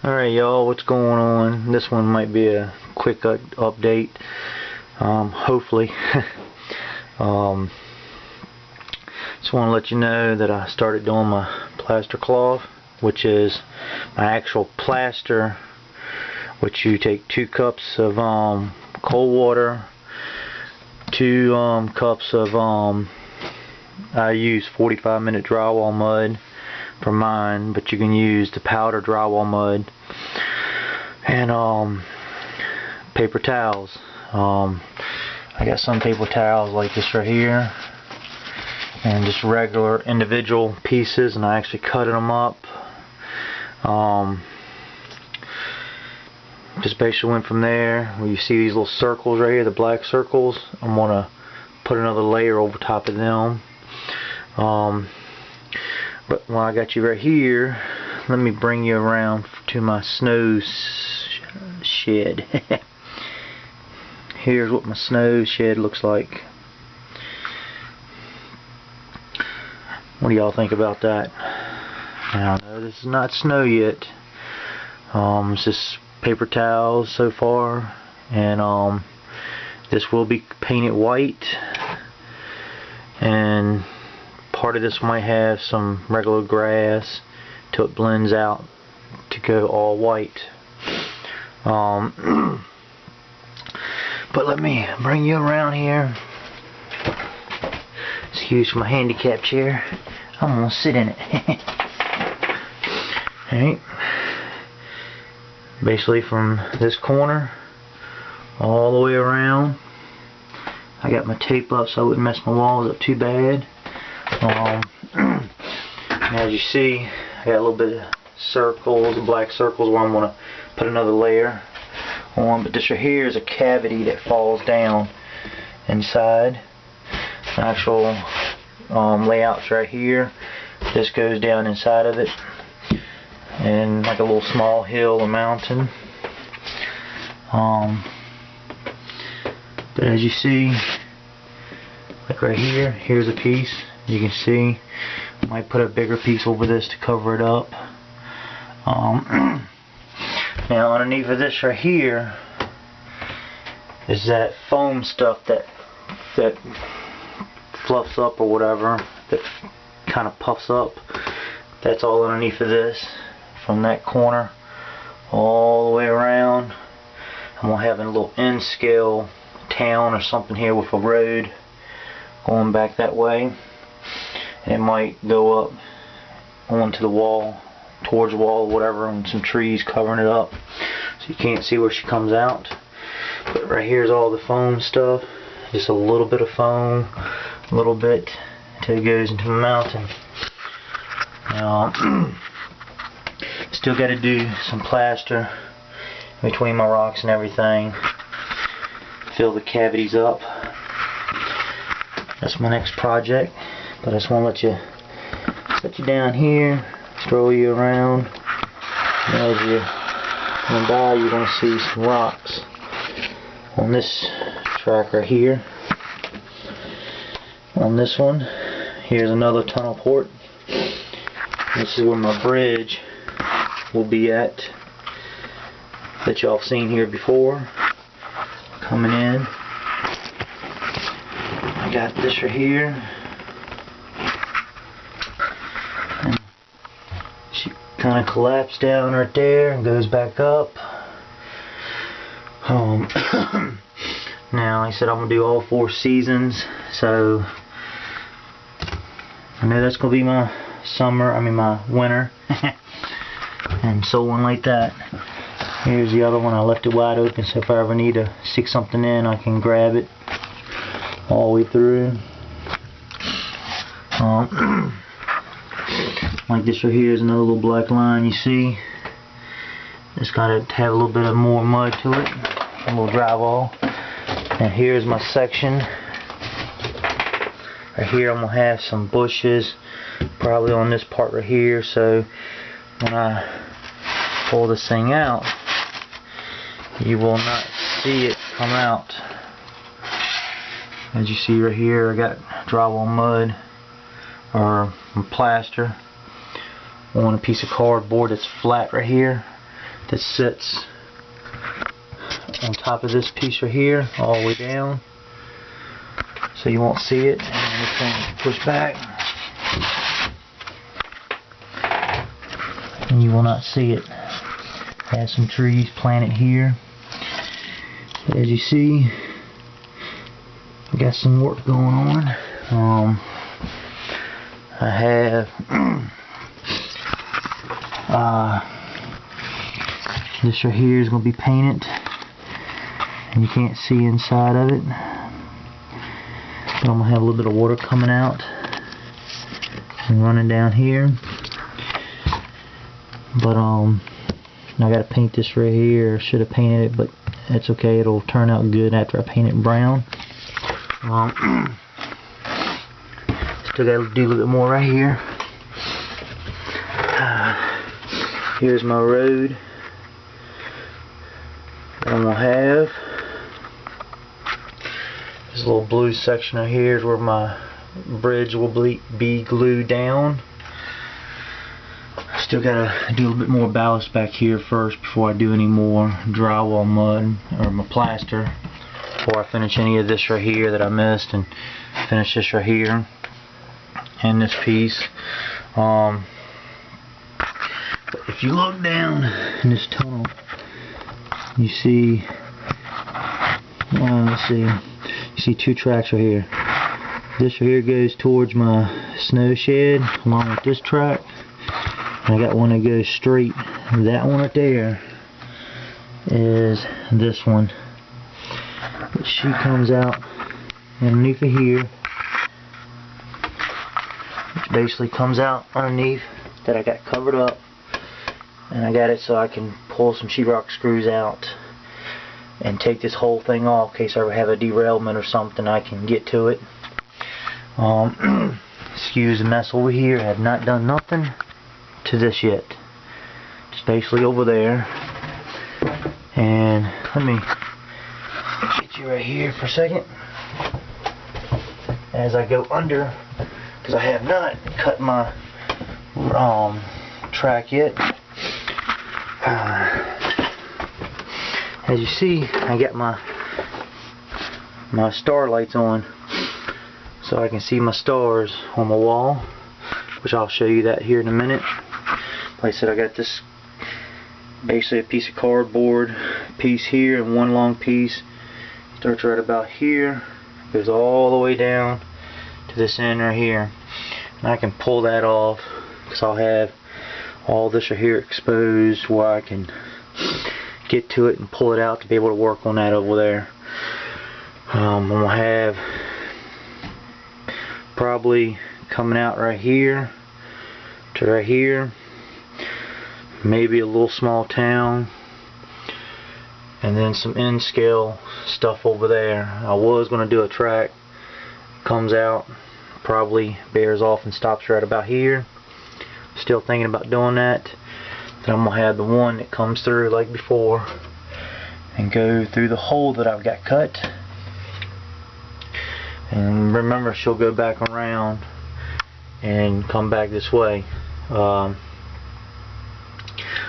Alright y'all, what's going on? This one might be a quick update, hopefully. Just want to let you know that I started doing my plaster cloth, which is my actual plaster, which you take 2 cups of cold water, 2 cups of I use 45-minute drywall mud for mine, but you can use the powder drywall mud, and paper towels. I got some paper towels like this right here, and just regular individual pieces, and I actually cut them up. Just basically went from there. Where you see these little circles right here, the black circles, I'm gonna put another layer over top of them. But when I got you right here, let me bring you around to my snow shed. Here's what my snow shed looks like. What do y'all think about that? Now, no, this is not snow yet. It's just paper towels so far, and this will be painted white, and part of this might have some regular grass till it blends out to go all white. But let me bring you around here. Excuse my handicap chair. I'm gonna sit in it. Alright. Basically from this corner all the way around. I got my tape up so I wouldn't mess my walls up too bad. As you see, I got a little bit of circles, black circles, where I'm going to put another layer on. But this right here is a cavity that falls down inside. The actual layout's right here. This goes down inside of it, and like a little small hill or mountain. But as you see, like right here, here's a piece. You can see, I might put a bigger piece over this to cover it up. Now underneath of this right here is that foam stuff that fluffs up or whatever, that kind of puffs up. That's all underneath of this, from that corner all the way around. I'm gonna have a little end scale town or something here with a road going back that way. It might go up onto the wall, towards the wall or whatever, and some trees covering it up so you can't see where she comes out. But right here's all the foam stuff. Just a little bit of foam, a little bit, until it goes into the mountain. Now, still got to do some plaster between my rocks and everything. Fill the cavities up. That's my next project. But I just want to let you down here, stroll you around, and as you come by, you're going to see some rocks on this track right here. On this one, here's another tunnel port. This is where my bridge will be at, that y'all seen here before. Coming in, I got this right here. Kind of collapsed down right there and goes back up. Now I said I'm gonna do all 4 seasons, so I know that's gonna be my summer, my winter, and so on like that. Here's the other one. I left it wide open, so if I ever need to stick something in, I can grab it all the way through. Like this right here is another little black line you see. It's got to have a little bit of more mud to it, a little drywall. And here's my section. Right here I'm going to have some bushes, probably on this part right here, so when I pull this thing out, you will not see it come out. As you see right here, I got drywall mud, or plaster, on a piece of cardboard that's flat right here. that sits on top of this piece right here, all the way down, so you won't see it. And this thing push back, and you will not see it. Have some trees planted here. As you see, I got some work going on. I have this right here is going to be painted, and you can't see inside of it, but I'm going to have a little bit of water coming out and running down here. But I got to paint this right here. Should have painted it, but it's okay. It'll turn out good after I paint it brown. Still got to do a little bit more right here. Here's my road that I'm gonna have. This little blue section right here is where my bridge will be glued down. Still gotta do a little bit more ballast back here first before I do any more drywall mud or my plaster, before I finish any of this right here that I missed, and finish this right here and this piece. But if you look down in this tunnel, you see, let's see, you see two tracks right here. This right here goes towards my snow shed along with this track. I got one that goes straight. That one right there is this one. But she comes out underneath of here, which basically comes out underneath that I got covered up, and I got it so I can pull some sheetrock screws out and take this whole thing off in case I ever have a derailment or something. I can get to it. Excuse the mess over here. I have not done nothing to this yet. It's basically over there. And let me get you right here for a second as I go under, because I have not cut my track yet. As you see, I got my star lights on so I can see my stars on my wall, which I'll show you that here in a minute. Like I said, I got this basically a piece of cardboard piece here and one long piece. Starts right about here, goes all the way down to this end right here, and I can pull that off because I'll have all this right here exposed where I can get to it and pull it out to be able to work on that over there. I'm gonna have probably coming out right here to right here, maybe a little small town, and then some end scale stuff over there. I was going to do a track, comes out, probably bears off and stops right about here. Still thinking about doing that. Then I'm going to have the one that comes through like before and go through the hole that I've got cut. And remember, she'll go back around and come back this way.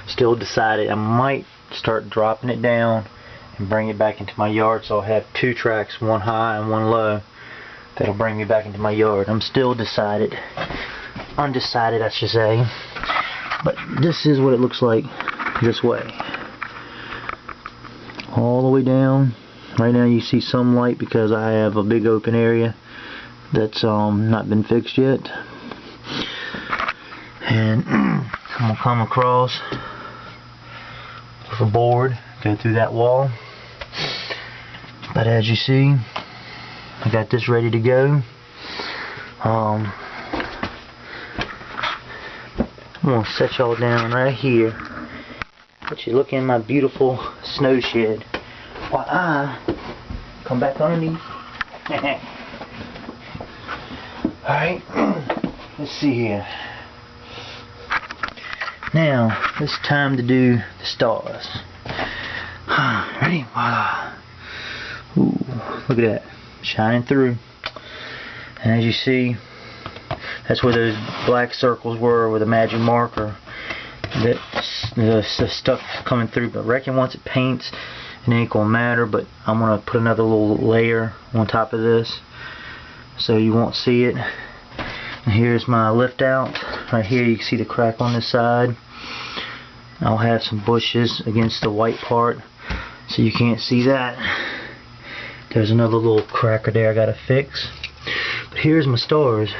Still decided I might start dropping it down and bring it back into my yard, so I'll have two tracks, one high and one low, that'll bring me back into my yard. I'm still undecided I should say, but this is what it looks like this way, all the way down. Right now you see some light because I have a big open area that's not been fixed yet, and I'm gonna come across with a board, go through that wall. But as you see, I got this ready to go. I'm gonna set y'all down right here, let you look in my beautiful snow shed while I come back underneath. Alright, let's see here. Now, it's time to do the stars. Ready? Voila. Ooh, look at that. Shining through. And as you see, that's where those black circles were with a magic marker. the stuff coming through. But I reckon once it paints, it ain't gonna matter. But I'm gonna put another little layer on top of this so you won't see it. And here's my lift out. Right here you can see the crack on this side. I'll have some bushes against the white part so you can't see that. There's another little cracker there I gotta fix. But here's my stars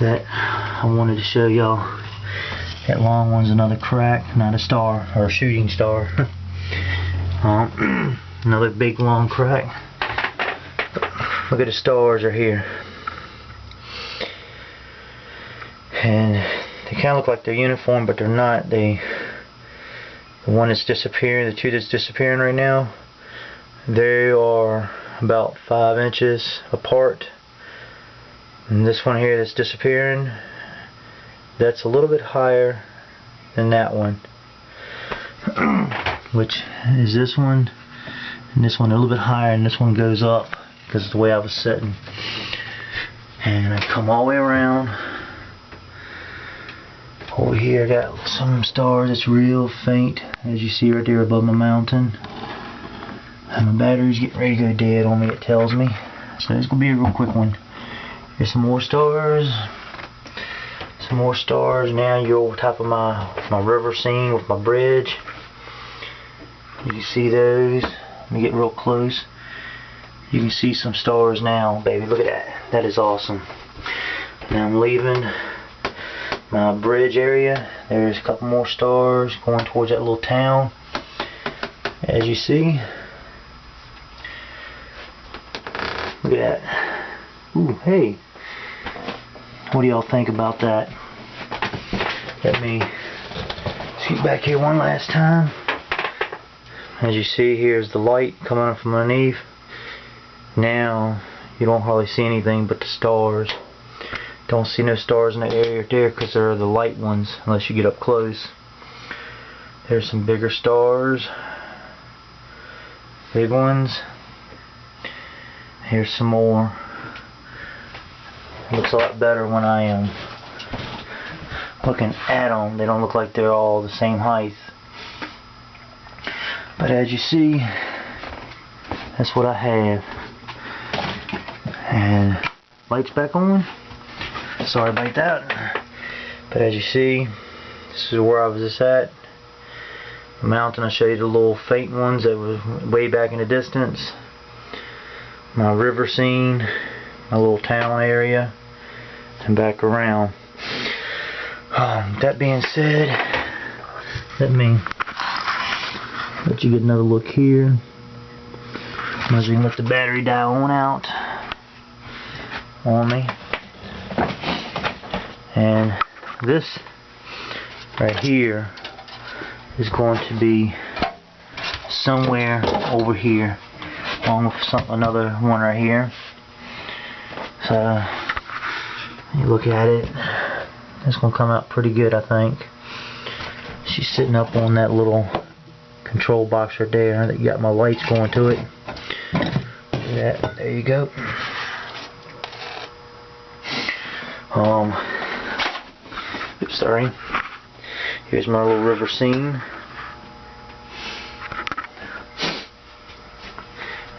that I wanted to show y'all. That long one's another crack, not a star, or a shooting star. Another big long crack. Look at the stars are here. And they kind of look like they're uniform, but they're not. The one that's disappearing, the two that's disappearing right now, they are about 5 inches apart. And this one here that's disappearing, that's a little bit higher than that one. Which is this one, and this one a little bit higher, and this one goes up because of the way I was sitting. And I come all the way around. Over here I got some stars that's real faint, as you see right there above my mountain. And my battery's getting ready to go dead on me, it tells me. So it's going to be a real quick one. Here's some more stars. Some more stars. Now you're over top of my river scene with my bridge. You can see those. Let me get real close. You can see some stars now, baby. Look at that. That is awesome. Now I'm leaving my bridge area. There's a couple more stars going towards that little town. As you see. Look at that. Ooh, hey. What do y'all think about that? Let me scoot back here one last time. As you see, here's the light coming up from underneath. Now you don't hardly see anything but the stars. Don't see no stars in that area right there because they're the light ones unless you get up close. There's some bigger stars. Big ones. Here's some more. It looks a lot better when I am looking at them. They don't look like they're all the same height. But as you see, that's what I have. And lights back on. Sorry about that. But as you see, this is where I was just at. The mountain, I showed you the little faint ones that was way back in the distance. My river scene, my little town area, and back around. That being said, let me let you get another look here. As we can let the battery die on out on me. And this right here is going to be somewhere over here, along with another one right here. So you look at it, it's going to come out pretty good, I think. She's sitting up on that little control box right there that got my lights going to it. Yeah, there you go. Oops, sorry. Here's my little river scene.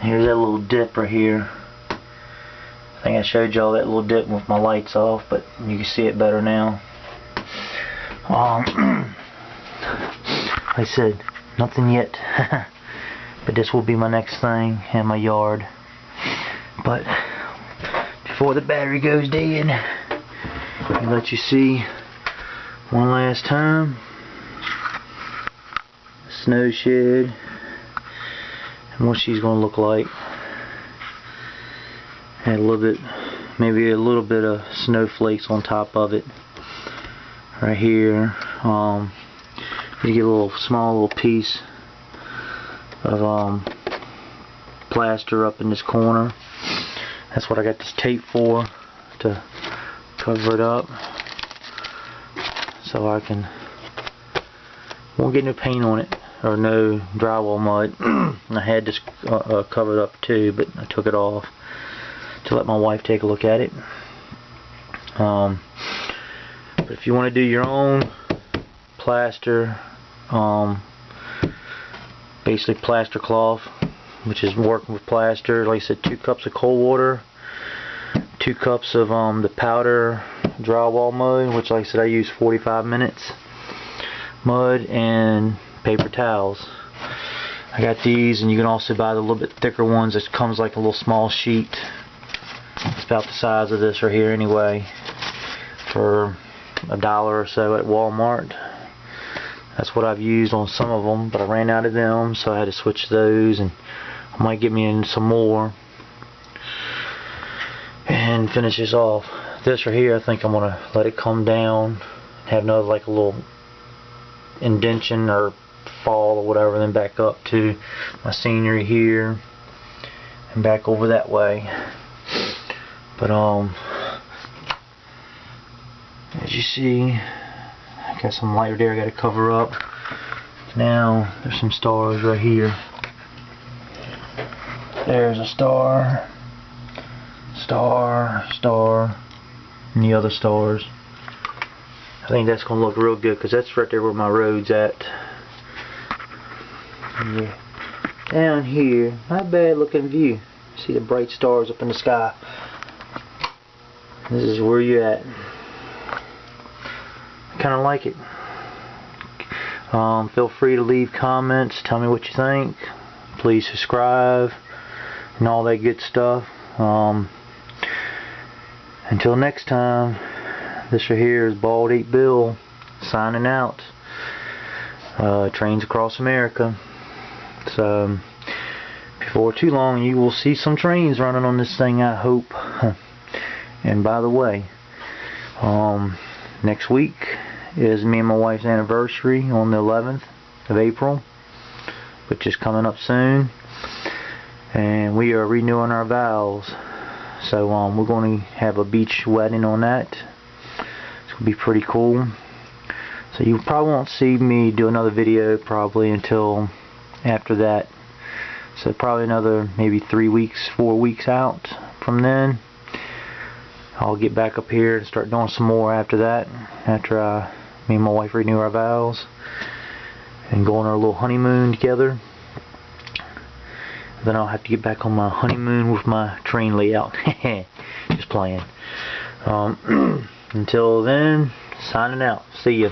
Here's that little dip right here. I think I showed y'all that little dip with my lights off, but you can see it better now. Like I said, nothing yet. But this will be my next thing in my yard. But before the battery goes dead, let me let you see one last time. Snow shed and what she's gonna look like. Had a little bit, maybe a little bit of snowflakes on top of it. Right here. You get a little small little piece of plaster up in this corner. That's what I got this tape for, to cover it up, so I won't get no paint on it or no drywall mud. I had this covered up too, but I took it off to let my wife take a look at it. But if you want to do your own plaster, basically plaster cloth, which is working with plaster. Like I said, 2 cups of cold water, 2 cups of the powder drywall mud, which like I said I use 45 minutes, mud, and paper towels. I got these, and you can also buy the little bit thicker ones. It comes like a little small sheet. It's about the size of this right here anyway, for $1 or so at Walmart. That's what I've used on some of them, but I ran out of them, so I had to switch those, and I might get me in some more and finish this off. This right here, I think I'm gonna let it come down, have another like a little indentation or fall or whatever, then back up to my scenery here and back over that way. But as you see, I got some light there I gotta cover up. Now there's some stars right here. There's a star, star, star, and the other stars. I think that's gonna look real good because that's right there where my road's at. Yeah. Down here, not bad looking view. See the bright stars up in the sky. This is where you're at. I kind of like it. Feel free to leave comments. Tell me what you think. Please subscribe and all that good stuff. Until next time, this right here is Bald 8 Bill signing out. Trains across America. So before too long you will see some trains running on this thing, I hope. And by the way, next week is me and my wife's anniversary on the 11th of April, which is coming up soon, and we are renewing our vows. So we're going to have a beach wedding on that. It's going to be pretty cool. So you probably won't see me do another video probably until after that. So probably another maybe 3 weeks, 4 weeks out from then. I'll get back up here and start doing some more after that. After me and my wife renew our vows and go on our little honeymoon together. Then I'll have to get back on my honeymoon with my train layout. Just playing. Until then, signing out. See ya.